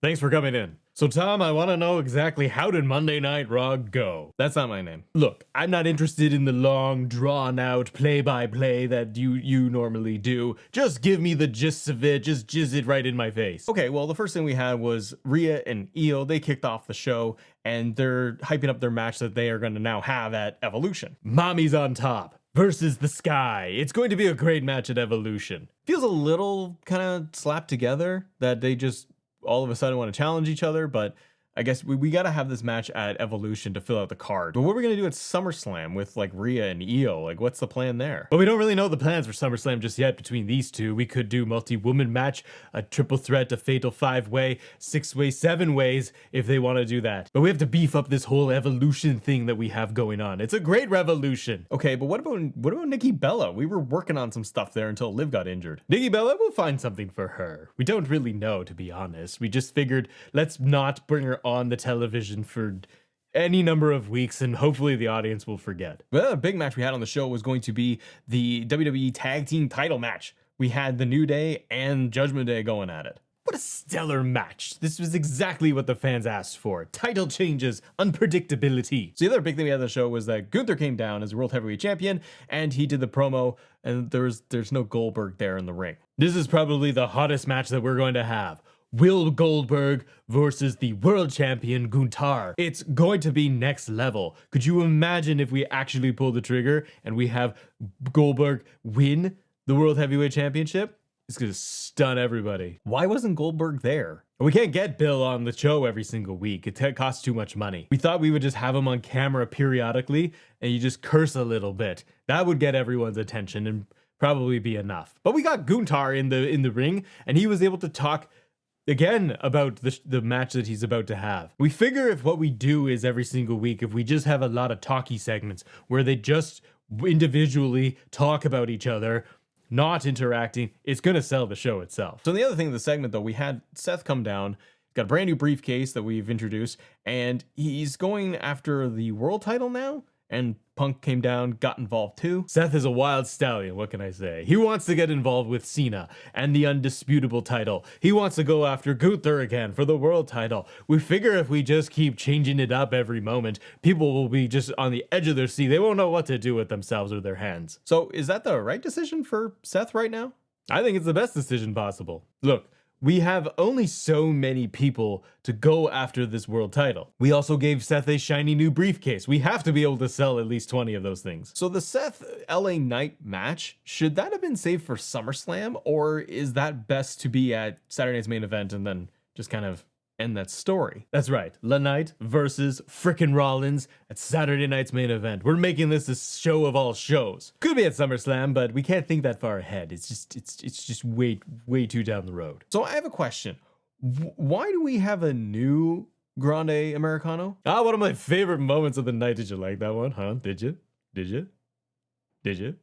Thanks for coming in. So Tom, I want to know exactly how did Monday Night Raw go? That's not my name. Look, I'm not interested in the long, drawn-out play-by-play that you normally do. Just give me the gist of it. Just jizz it right in my face. Okay, well, the first thing we had was Rhea and Io. They kicked off the show, and they're hyping up their match that they are going to now have at Evolution. Mommy's on top versus the Sky. It's going to be a great match at Evolution. Feels a little kind of slapped together that they just all of a sudden want to challenge each other, but I guess we got to have this match at Evolution to fill out the card. But what are we going to do at SummerSlam with like Rhea and Io? Like, what's the plan there? But we don't really know the plans for SummerSlam just yet between these two. We could do multi-woman match, a triple threat, a fatal 5-way, 6-way, 7 ways if they want to do that. But we have to beef up this whole Evolution thing that we have going on. It's a great revolution. Okay, but what about Nikki Bella? We were working on some stuff there until Liv got injured. Nikki Bella, we'll find something for her. We don't really know, to be honest. We just figured let's not bring her on the television for any number of weeks and hopefully the audience will forget. Well, a big match we had on the show was going to be the WWE Tag Team title match. We had the New Day and Judgment Day going at it. What a stellar match. This was exactly what the fans asked for. Title changes, unpredictability. So the other big thing we had on the show was that Gunther came down as World Heavyweight Champion and he did the promo and there's no Goldberg there in the ring. This is probably the hottest match that we're going to have. Will Goldberg versus the world champion Gunther. It's going to be next level. Could you imagine if we actually pull the trigger and we have Goldberg win the World Heavyweight Championship? It's going to stun everybody. Why wasn't Goldberg there? We can't get Bill on the show every single week. It costs too much money. We thought we would just have him on camera periodically and you just curse a little bit. That would get everyone's attention and probably be enough. But we got Gunther in the ring and he was able to talk again about the match that he's about to have. We figure if what we do is every single week, if we just have a lot of talky segments where they just individually talk about each other, not interacting, it's going to sell the show itself. So the other thing in the segment though, we had Seth come down, got a brand new briefcase that we've introduced, and he's going after the world title now. And Punk came down, got involved too. Seth is a wild stallion, what can I say? He wants to get involved with Cena and the Undisputable title. He wants to go after Gunther again for the world title. We figure if we just keep changing it up every moment, people will be just on the edge of their seat. They won't know what to do with themselves or their hands. So is that the right decision for Seth right now? I think it's the best decision possible. Look, we have only so many people to go after this world title. We also gave Seth a shiny new briefcase. We have to be able to sell at least 20 of those things. So the Seth LA Knight match, should that have been saved for SummerSlam, or is that best to be at Saturday Night's Main Event and then just kind of end that story? That's right. LA Knight versus frickin' Rollins at Saturday Night's Main Event. We're making this a show of all shows. Could be at SummerSlam, but we can't think that far ahead. It's just way too down the road. So I have a question. Why do we have a new Grande Americano? One of my favorite moments of the night. Did you like that one, huh? Did you?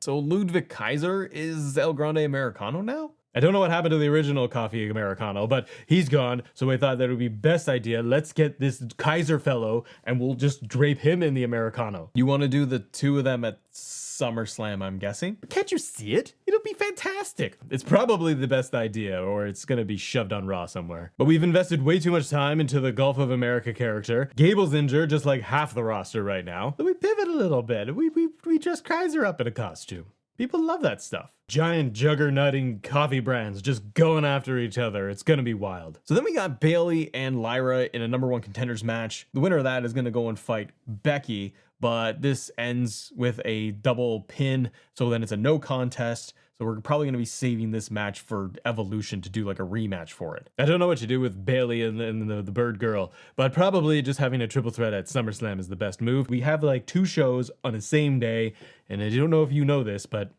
So Ludwig Kaiser is El Grande Americano now? I don't know what happened to the original Coffee Americano, but he's gone, so I thought that would be best idea. Let's get this Kaiser fellow, and we'll just drape him in the Americano. You want to do the two of them at SummerSlam, I'm guessing? Can't you see it? It'll be fantastic. It's probably the best idea, or it's gonna be shoved on Raw somewhere. But we've invested way too much time into the Gulf of America character. Gable's injured, just like half the roster right now. So we pivot a little bit. We dress Kaiser up in a costume. People love that stuff. Giant juggernauting coffee brands just going after each other. It's gonna be wild. So then we got Bayley and Lyra in a #1 contenders match. The winner of that is gonna go and fight Becky, but this ends with a double pin. So then it's a no contest. So we're probably going to be saving this match for Evolution to do like a rematch for it. I don't know what you do with Bayley and the Bird Girl, but probably just having a triple threat at SummerSlam is the best move. We have like 2 shows on the same day, and I don't know if you know this, but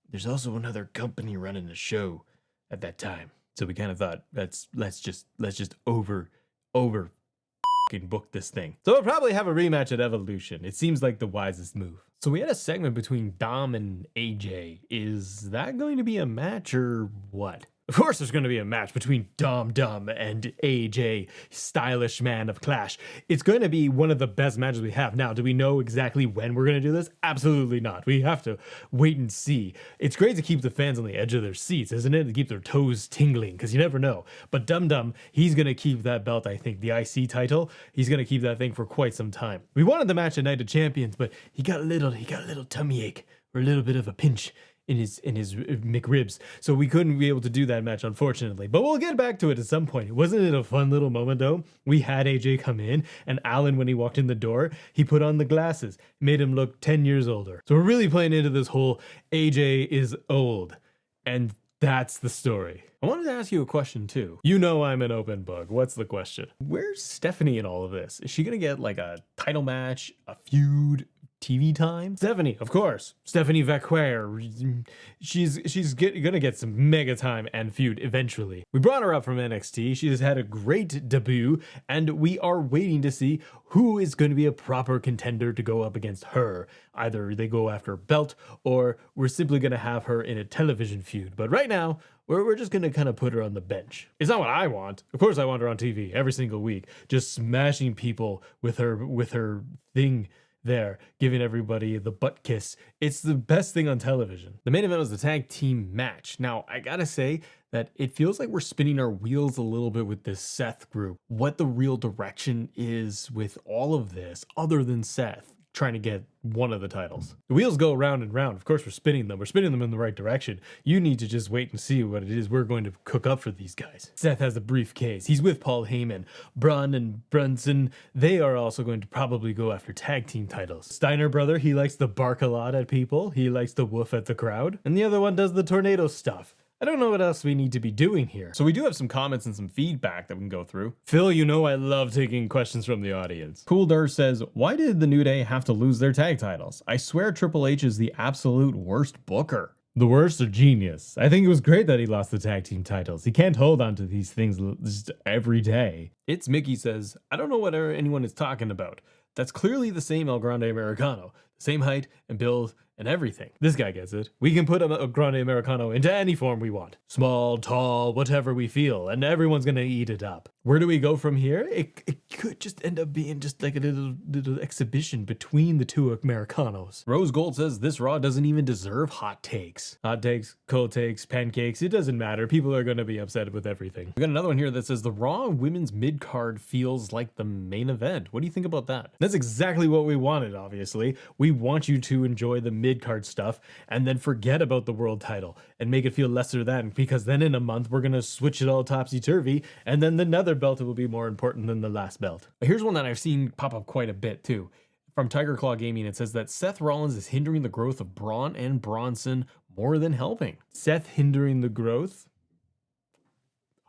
there's also another company running the show at that time. So we kind of thought let's just over book this thing. So we'll probably have a rematch at Evolution. It seems like the wisest move. So we had a segment between Dom and AJ. Is that going to be a match or what? Of course there's going to be a match between Dom Dum and AJ, stylish man of Clash. It's going to be one of the best matches we have. Now, do we know exactly when we're going to do this? Absolutely not. We have to wait and see. It's great to keep the fans on the edge of their seats, isn't it? To keep their toes tingling, because you never know. But Dum Dum, he's going to keep that belt, I think, the IC title. He's going to keep that thing for quite some time. We wanted the match at Night of Champions, but he got a little tummy ache, or a little bit of a pinch in his McRibs, so we couldn't be able to do that match, unfortunately. But we'll get back to it at some point. Wasn't it a fun little moment though? We had AJ come in, and Alan, when he walked in the door, he put on the glasses, made him look 10 years older. So we're really playing into this whole AJ is old, and that's the story. I wanted to ask you a question too. You know I'm an open book. What's the question? Where's Stephanie in all of this? Is she gonna get like a title match, a feud, TV time? Stephanie, of course. Stephanie Vaquer. She's gonna get some mega time and feud eventually. We brought her up from NXT. She has had a great debut, and we are waiting to see who is going to be a proper contender to go up against her. Either they go after a belt, or we're simply gonna have her in a television feud. But right now, we're just gonna kind of put her on the bench. It's not what I want. Of course I want her on TV every single week, just smashing people with her thing there, giving everybody the butt kiss. It's the best thing on television. The main event was the tag team match. Now, I gotta say that it feels like we're spinning our wheels a little bit with this Seth group. What the real direction is with all of this, other than Seth trying to get one of the titles. The wheels go round and round. Of course, we're spinning them. We're spinning them in the right direction. You need to just wait and see what it is we're going to cook up for these guys. Seth has a briefcase. He's with Paul Heyman. Braun and Brunson, they are also going to probably go after tag team titles. Steiner brother, he likes to bark a lot at people. He likes to woof at the crowd. And the other one does the tornado stuff. I don't know what else we need to be doing here. So we do have some comments and some feedback that we can go through. Phil, you know I love taking questions from the audience. Cool Dur says, why did the New Day have to lose their tag titles? I swear Triple H is the absolute worst booker. The worst or genius? I think it was great that he lost the tag team titles. He can't hold on to these things just every day. It's Mickey says, I don't know what anyone is talking about. That's clearly the same El Grande Americano. The same height and build and everything. This guy gets it. We can put a Grande Americano into any form we want. Small, tall, whatever we feel, and everyone's gonna eat it up. Where do we go from here? It could just end up being just like a little exhibition between the two Americanos. Rose Gold says this Raw doesn't even deserve hot takes. Hot takes, cold takes, pancakes, it doesn't matter. People are gonna be upset with everything. We got another one here that says the Raw women's mid-card feels like the main event. What do you think about that? That's exactly what we wanted, obviously. We want you to enjoy the mid-card stuff and then forget about the world title and make it feel lesser than, because then in a month we're gonna switch it all topsy-turvy, and then another belt will be more important than the last belt. Here's one that I've seen pop up quite a bit too. From Tiger Claw Gaming, it says that Seth Rollins is hindering the growth of Braun and Bronson more than helping. Seth hindering the growth?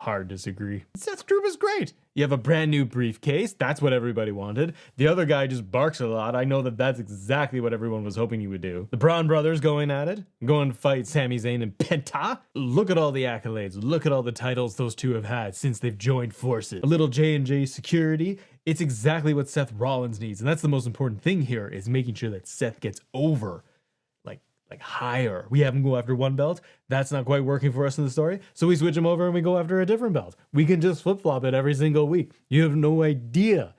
Hard disagree. Seth's group is great. You have a brand new briefcase. That's what everybody wanted. The other guy just barks a lot. I know that that's exactly what everyone was hoping you would do. The Braun brothers going at it, going to fight Sami Zayn and Penta. Look at all the accolades. Look at all the titles those two have had since they've joined forces. A little J&J security. It's exactly what Seth Rollins needs. And that's the most important thing here, is making sure that Seth gets over like higher. We have him go after one belt. That's not quite working for us in the story. So we switch him over and we go after a different belt. We can just flip-flop it every single week. You have no idea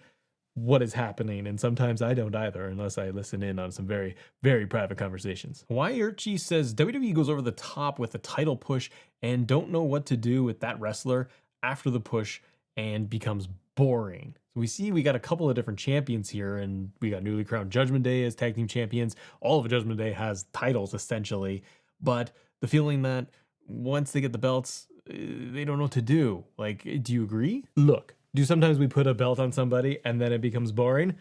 what is happening. And sometimes I don't either, unless I listen in on some very, very private conversations. Hawaii Urchi says WWE goes over the top with a title push and don't know what to do with that wrestler after the push and becomes boring. So we see we got a couple of different champions here, and we got newly crowned Judgment Day as tag team champions. All of Judgment Day has titles essentially, but the feeling that once they get the belts, they don't know what to do. Like, do you agree? Look, do sometimes we put a belt on somebody and then it becomes boring?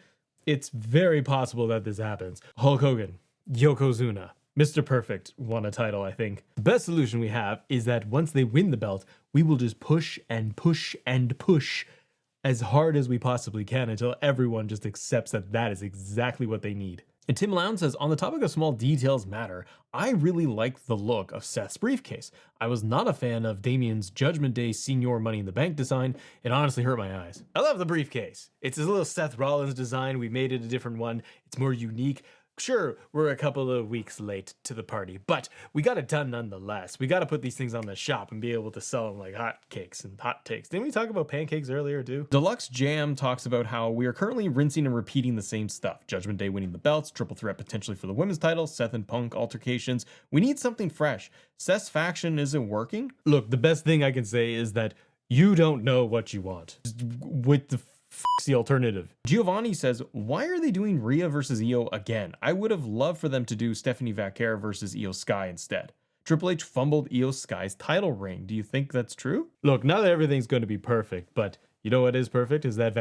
It's very possible that this happens. Hulk Hogan, Yokozuna, Mr. Perfect won a title, I think. The best solution we have is that once they win the belt, we will just push and push and push as hard as we possibly can until everyone just accepts that that is exactly what they need. And Tim Lown says, on the topic of small details matter, I really liked the look of Seth's briefcase. I was not a fan of Damien's Judgment Day Senior Money in the Bank design. It honestly hurt my eyes. I love the briefcase. It's a little Seth Rollins design. We made it a different one. It's more unique. Sure, we're a couple of weeks late to the party, but we got it done nonetheless. We got to put these things on the shop and be able to sell them like hotcakes and hot takes. Didn't we talk about pancakes earlier too? Deluxe Jam talks about how we are currently rinsing and repeating the same stuff. Judgment Day winning the belts, triple threat potentially for the women's title, Seth and Punk altercations. We need something fresh. Seth's faction isn't working. Look, the best thing I can say is that you don't know what you want. With the the alternative. Giovanni says, why are they doing Rhea versus Io again? I would have loved for them to do Stephanie Vaquer versus Io Sky instead. Triple H fumbled Io Sky's title reign. Do you think that's true? Look, not that everything's going to be perfect, but you know what is perfect is that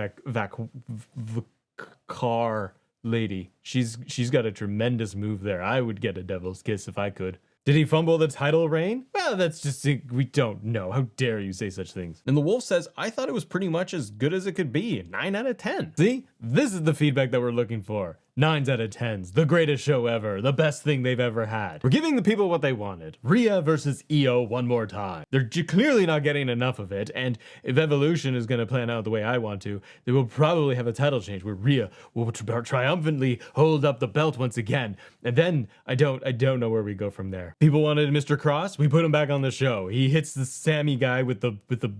Vaquer lady. She's got a tremendous move there. I would get a devil's kiss if I could. Did he fumble the title reign? Well, that's just, we don't know. How dare you say such things? And the Wolf says, I thought it was pretty much as good as it could be. 9 out of 10. See, this is the feedback that we're looking for. 9s out of 10s. The greatest show ever. The best thing they've ever had. We're giving the people what they wanted. Rhea versus Io one more time. They're clearly not getting enough of it. And if Evolution is going to plan out the way I want to, they will probably have a title change where Rhea will triumphantly hold up the belt once again. And then I don't know where we go from there. People wanted Mr. Cross. We put him back on the show. He hits the Sammy guy with the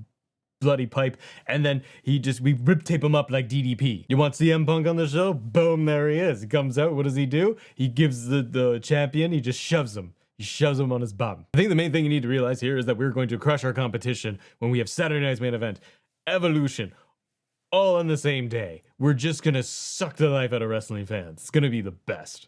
bloody pipe, and then we rip tape him up like DDP. You want CM Punk on the show? Boom, there he is. He comes out. What does he do? He gives the champion, he just shoves him. He shoves him on his bum. I think the main thing you need to realize here is that we're going to crush our competition when we have Saturday Night's Main Event, Evolution, all on the same day. We're just gonna suck the life out of wrestling fans. It's gonna be the best.